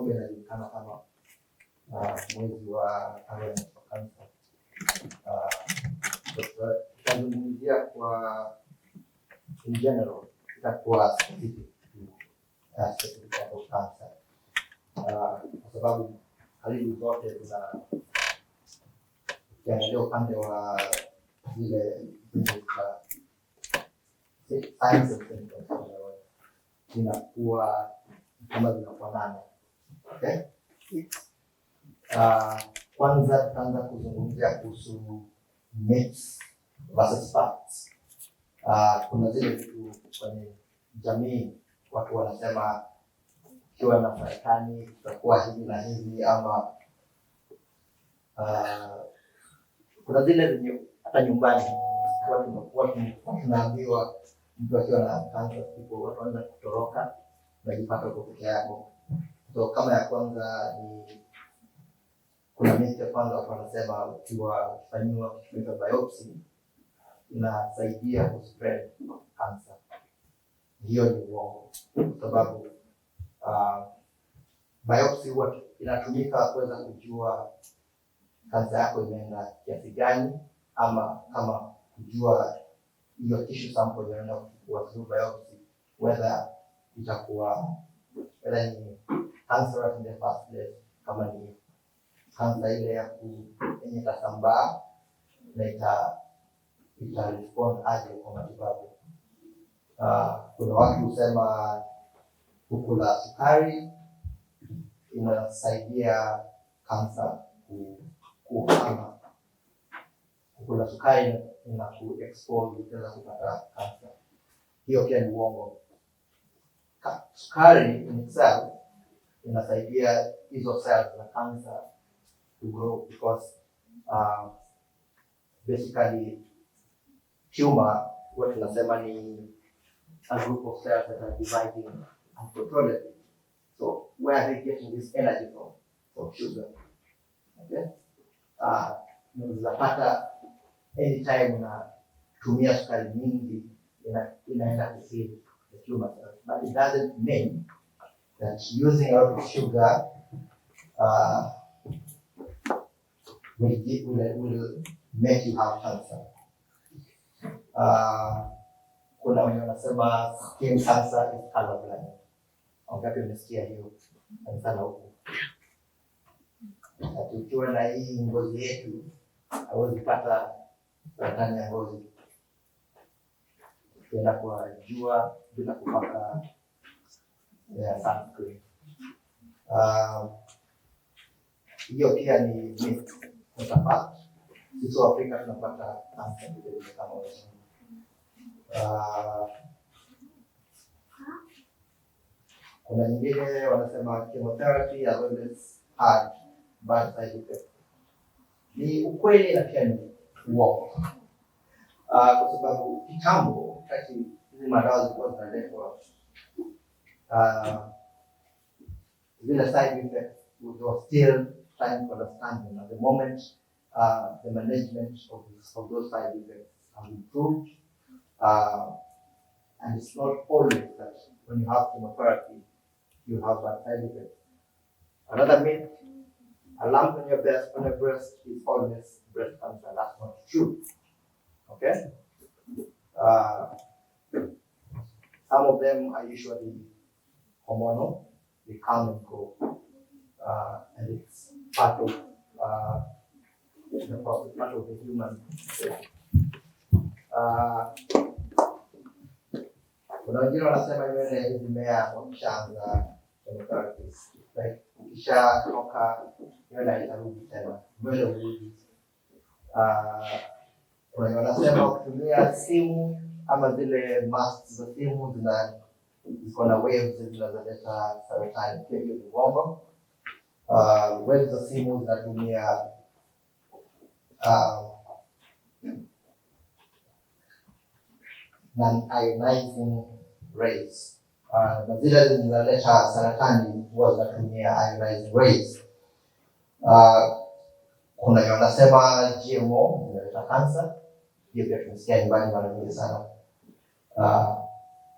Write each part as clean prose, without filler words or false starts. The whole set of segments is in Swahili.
Oktoba inajulikana kama mwezi wa awareness of cancer. Tutazungumzia kwa in general, itakuwa specific of cancer. Kwa sababu karibu zote tukiangalia upande wa zile science inakuwa kama zinafanana. Okay? Kwanza tutaanza kuzungumzia kuhusu myths versus facts. Kuna zile vitu kwenye jamii watu wanasema ukiwa na saratani utakuwa hivi na hivi, ama kuna zile zenye hata nyumbani watu tunaambiwa mtu akiwa na cancer watu wanaanza kutoroka unajipata uko peke yako. So kama ya kwanza ni kuna myth ya kwanza watu wanasema ukiwa ukifanyiwa biopsy inasaidia kuspread cancer. Hiyo ni uongo, kwa sababu biopsy huwa inatumika kuweza kujua kansa yako imeenda kiasi gani, ama kama kujua hiyo tissue sample inaenda kuchukua through biopsy whether itakuwa ni cancer in the first place, kama ni kansa ile ya yenye itasambaa na ita respond aje kwa matibabu. Kuna watu husema kukula sukari inasaidia kansa kuhama. Kukula sukari ina ku-expose utaweza kupata kansa. Hiyo pia ni uongo. Sukari in itself inasaidia hizo cells za kansa to grow, because basically tumor what tunasema ni a group of cells that are dividing uncontrollably. So where are they getting this energy from sugar? Okay? Unapata anytime unatumia sukari nyingi inaenda kufill the tumor cells, but it doesn't mean that using a lot of sugar will make you have cancer. Kuna wenye wanasema skin cancer is colorblind. Wangapi umesikia hiyo? Sana huko. Tukiwa na hii ngozi yetu hauwezi pata saratani ya ngozi. Ukienda kwa jua bila kupaka sunscreen. Hiyo pia ni myth. Kwa sisi wa Afrika tunapata cancer kama wewe. Kuna nyingine wanasema chemotherapy has always had bad side effects. Ni ukweli na pia ni uongo. Kwa sababu kitambo wakati hizi madawa zilikuwa zinaletwa, zile side effects were still trying to understand. At the moment, the management of those side effects have improved, and it's not always that when you have chemotherapy you have bad side effects. Another myth: a lump on your breast is always breast cancer. That's not true. Okay? Some of them are usually hormonal. They come and go, and it's part of the process, part of the human. Kuna wengine wanasema nywele zimea wakishaanza chemotherapy, like ukishatoka nywele haitarudi tena, nywele hurudi. Kuna wanasema ukitumia simu ama zile masks za simu ziko na waves zinazoleta saratani. Hiyo ni uongo. Waves za simu zinatumia non-ionizing rays. Na zile zinaleta saratani huwa zinatumia ionizing rays. Kuna wanasema GMO zinaleta cancer. Hiyo pia tunasikia nyumbani mara nyingi sana.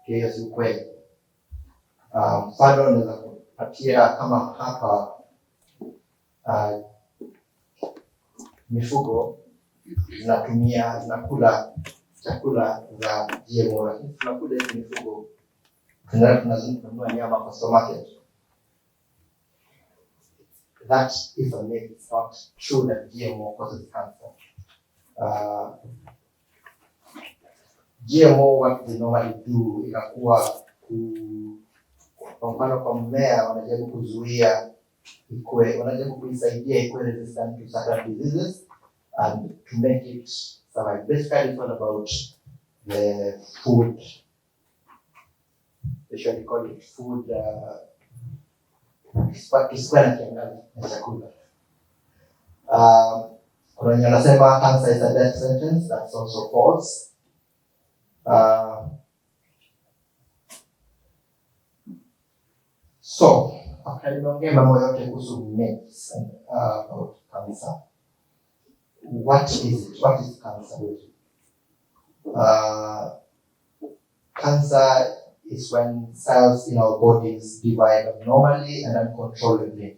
Hiyo si ukweli. Mfano na pia kama hapa mifugo zinakula chakula za GMO, lakini tunakula hizi mifugo tunanunua nyama kwa supermarket. That is a myth. It's not true that GMO causes cancer. GMO, what they normally do, inakuwa kwa mfano kwa mmea wanajaribu kuzuia wanajaribu kuisaidia ikuwe resistant to certain diseases and to make it survive. Basically, it's all about the food. They should call it food. Kiswahili na Kiingereza ni chakula. Kuna wenye wanasema cancer is a death sentence. That's also false. So, nimeongea mambo yote kuhusu myths about cancer. What is it? What is cancer? Cancer is when cells in our bodies divide abnormally and uncontrollably.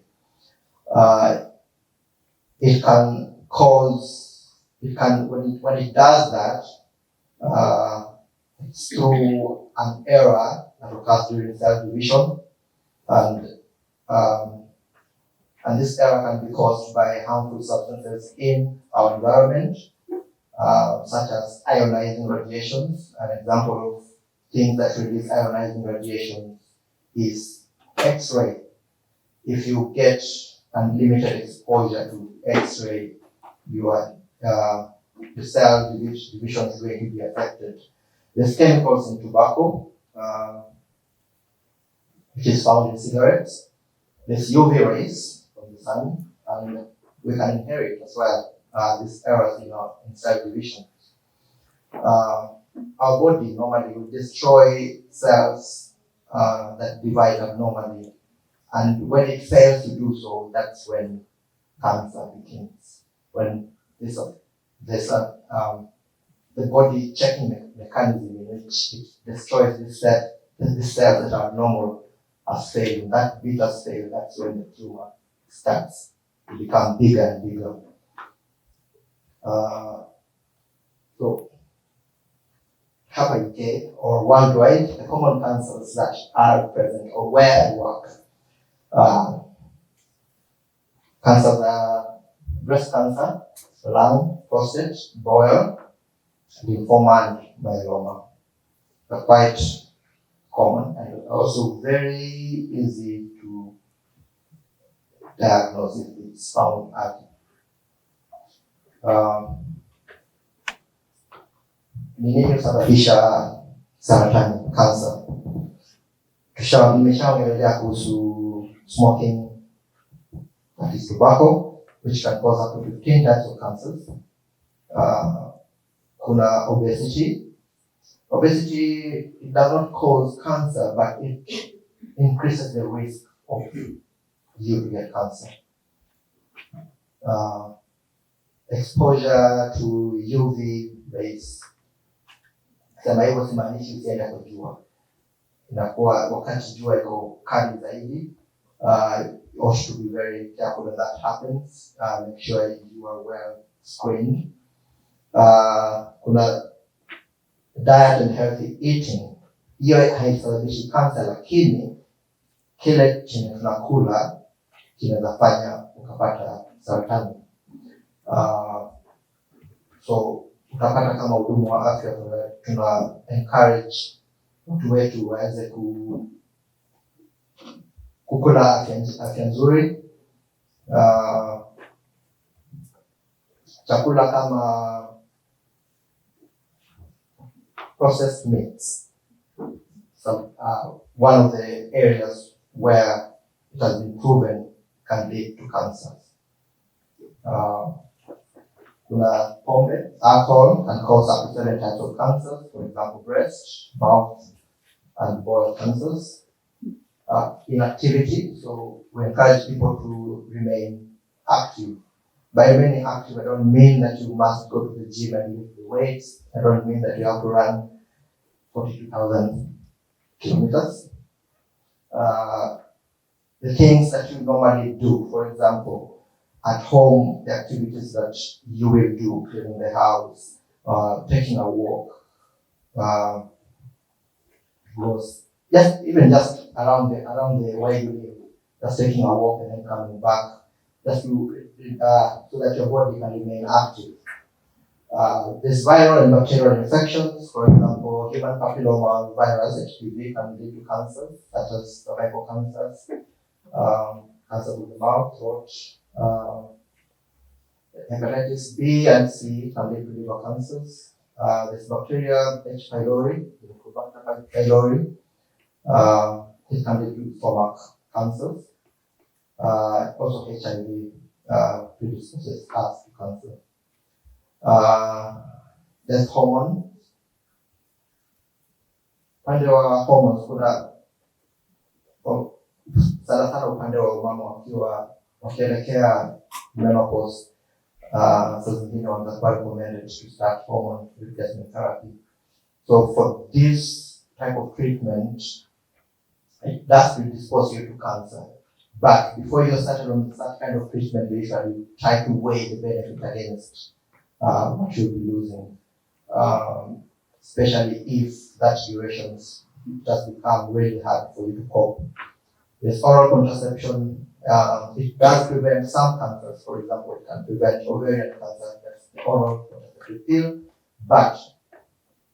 It can cause, when it does that, it's through an error that occurs during cell division, and this error can be caused by harmful substances in our environment, such as ionizing radiations. An example of things that release ionizing radiations is X-ray. If you get unlimited exposure to X-ray, your cell division is going to be affected. There's chemicals in tobacco, which is found in cigarettes. There's UV rays from the sun, and we can inherit as well these errors in cell division. Our body normally will destroy cells that divide abnormally, and when it fails to do so, that's when cancer begins. When there's the body checking mechanism in which it destroys the cells that are normal as failing. That bit has failed. That's when the tumor starts to become bigger and bigger. So, hapa UK or worldwide, the common cancers that are present or where I work, cancers are breast cancer, lung, prostate, bowel, lymphoma, and myeloma. They're quite common and also very easy to diagnose if it's found early. Ni nini husababisha saratani, cancer? Nimeshaongelea kuhusu smoking, that is tobacco, which can cause up to 15 types of cancers. Kuna obesity. Obesity, it does not cause cancer, but it increases the risk of you to get cancer. Exposure to UV rays. Sema hivyo simaanishi usiende kwa jua. Inakuwa wakati jua iko kali zaidi, you ought to be very careful when that happens. Make sure you are well screened. Kuna diet and healthy eating. Hiyo haisababishi cancer, lakini kile chenye tunakula kinaweza fanya ukapata saratani. So utapata kama hudumu wa afya tuna encourage watu wetu waweze kukula afya nzuri. Chakula kama processed meats. So one of the areas where it has been proven can lead to cancers. Pombe, alcohol can cause up to 7 types of cancers, for example, breast, mouth, and bowel cancers. Inactivity, so we encourage people to remain active. By remaining active, I don't mean that you must go to the gym and lift the weights. I don't mean that you have to run 42,000 kilometers. the things that you normally do. For example, at home, the activities that you will do, cleaning the house, taking a walk, was just around the way you live, just taking a walk and then coming back, just so that your body can remain active. There's viral and bacterial infections, for example, human papilloma virus (HPV) can lead to cancers such as cervical cancers, cancer of the mouth, throat, hepatitis B and C can lead to liver cancers. There's bacteria H. pylori, Helicobacter pylori. It can lead to stomach cancers. Also HIV predisposes us to cancer. There's hormones. Upande wa hormones kuna sana sana upande wa umama wakielekea menopause, saa zingine wanakuwa recommended to start hormone replacement therapy. So for this type of treatment, it does predispose you to cancer. But before you start on that kind of treatment, you usually try to weigh the benefit against what you'll be losing, especially if that duration just become really hard for you to cope. There's oral contraception. It does prevent some cancers. For example, it can prevent ovarian cancer, that's the oral contraceptive pill, but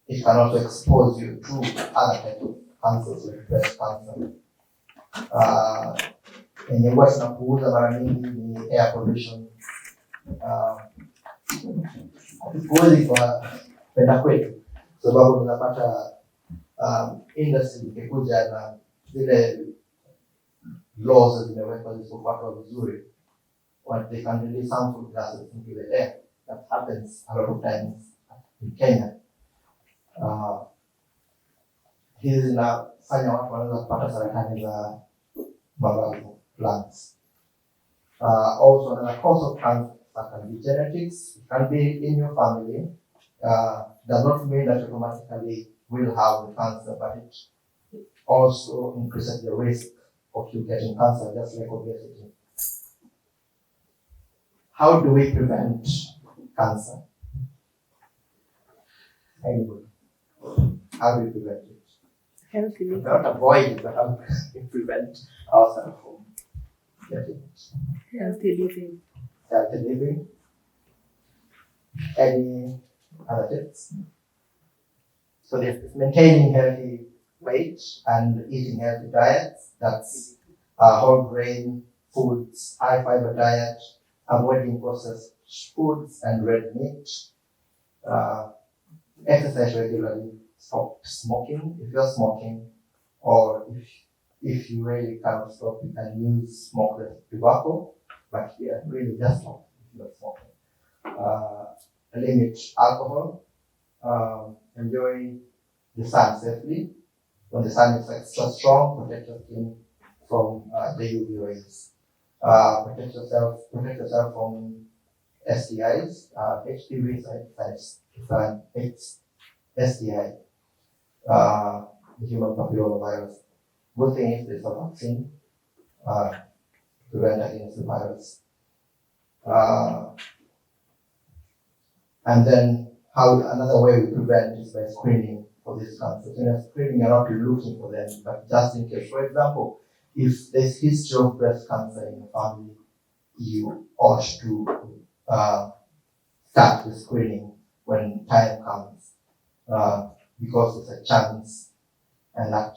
it can also expose you to other types of cancers like breast cancer. Yenye huwa tunapuuza mara nyingi ni air pollution. Hatupuuzi kwa kwenda kwetu, sababu tunapata industry ikikuja na zile laws zimewekwa zisizofuatwa vizuri, what they can release harmful gases into the air. That happens a lot of times in Kenya. Hizi zinafanya watu wanaweza kupata saratani za mabavu, lungs. Also, another cause of cancer can be genetics. It can be in your family. Does not mean that you automatically will have the cancer, but it also increases the risk of you getting cancer, just like obesity. How do we prevent cancer? Anybody? How do we prevent it? Healthy living. Not avoid it, but how do we prevent ourselves from getting it? Healthy living. Healthy living. Any other tips? So there's maintaining healthy weight and eating healthy diets. That's whole grain foods, high fiber diet, avoiding processed foods and red meat. Exercise regularly. Stop smoking if you're smoking, or if you really cannot stop, you can use smokeless tobacco, but yeah, really just stop if you're smoking. Limit alcohol. Enjoy the sun safely. When the sun is extra strong, protect your skin from the UV rays. Protect yourself from STIs. HPV is an STI, the human papilloma virus. Good thing is there's a vaccine to prevent against the virus. And then another way we prevent is by screening for these cancers. When you're screening, you're not looking for them, but just in case. For example, if there's history of breast cancer in the family, you ought to start the screening when time comes, because there's a chance, and that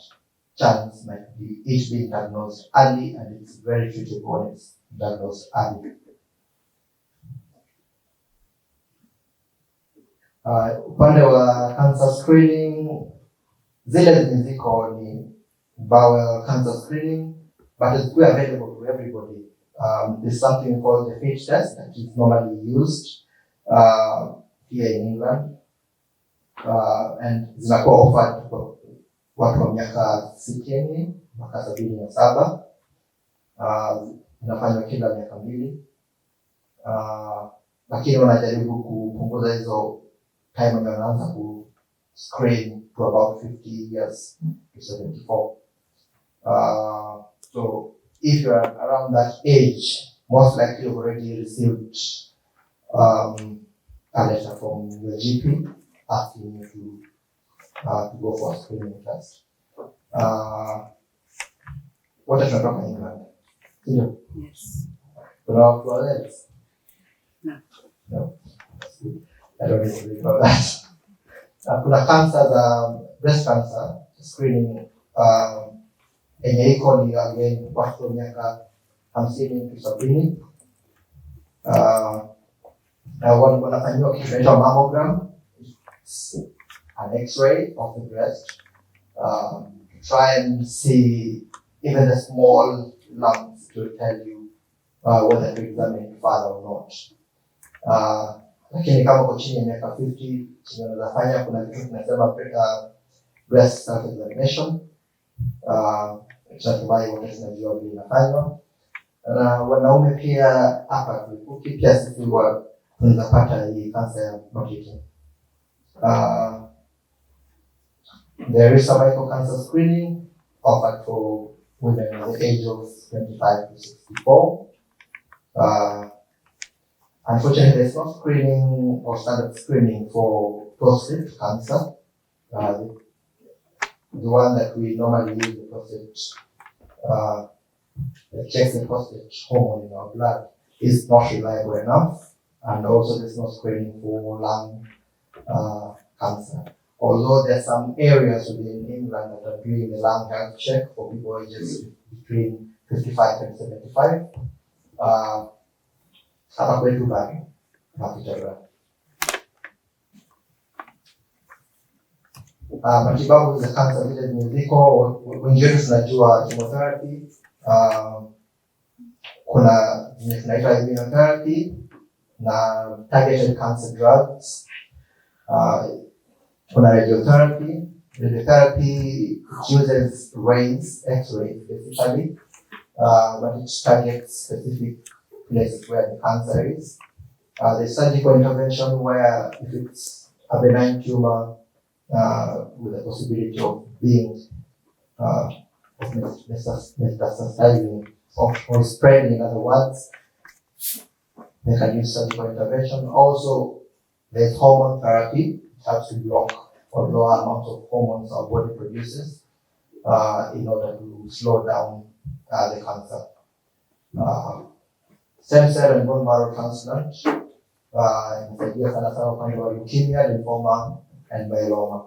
chance might be it being diagnosed early, and it's very treatable when it's diagnosed early. Upande wa cancer screening, zile zenye ziko ni bowel cancer screening, but it's available to everybody. There's something called the FIT test that is normally used here in England, and zinakuwa offered kwa watu wa miaka 60 mpaka 77. Inafanywa kila miaka 2, lakini wanajaribu kupunguza hizo time when wanaanza ku screen to about 50 years to 74. So if you're around that age, most likely you've already received a letter from your GP asking you to go for a screening test. Wote tunatoka England, sio? Yes. Kuna watu wa Wales? No. No. I don't really know that. Kuna cancer za breast cancer screening yenye iko ni again watu wa miaka 50 to 70. Na wanafanyiwa kitu kinaitwa mammogram, an x-ray of the breast, to try and see even the small lumps to tell you whether to examine it further or not. Lakini kama uko chini ya miaka 50, chenye unaweza fanya, kuna kitu tunasema breast self examination. Tunatumai wote tunajua vile inafanywa. Na wanaume pia hapa pia sisi tunaweza pata hii cancer ya matiti. There is cervical cancer screening offered for women in the age of 25 to 64. Unfortunately, there's no screening or standard screening for prostate cancer. The one that we normally use, the prostate, that checks the prostate hormone in our blood, is not reliable enough. And also there's no screening for lung cancer. Although there's some areas within England that are doing the lung health check for people ages between 55 and 75. Hapa kwetu bado hakujaliwa. Matibabu za kansa vile ziko, wengi wetu tunajua chemotherapy, kuna zenye tunaita immunotherapy na targeted cancer drugs. Kuna radiotherapy. Radiotherapy uses rays, X-rays basically, but it targets specific places where the cancer is. The surgical intervention, where if it's a benign tumor with the possibility of being metastasizing or spreading, in other words, they can use surgical intervention. Also, there's hormone therapy. It helps to block or lower amounts of hormones our body produces in order to slow down the cancer. Stem cell and bone marrow transplant inasaidia sana sana upande wa leukemia, lymphoma and myeloma.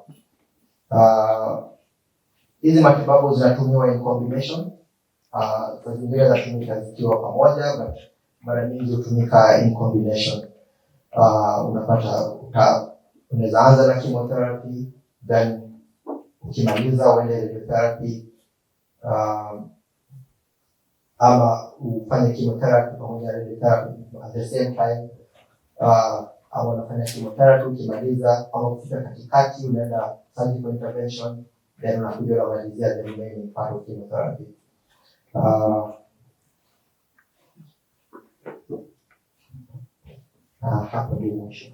Hizi matibabu zinatumiwa in combination. Kwa zingine zinatumika zikiwa pamoja, but mara nyingi hutumika in combination. Unapata unaweza anza na chemotherapy, then ukimaliza uende radiotherapy, ama ufanye chemotherapy pamoja na radiotherapy at the same time. Ama unafanya chemotherapy ukimaliza, ama ukifika katikati unaenda surgical intervention, then unakuja unamalizia the remaining part of chemotherapy. Hapo ndio mwisho.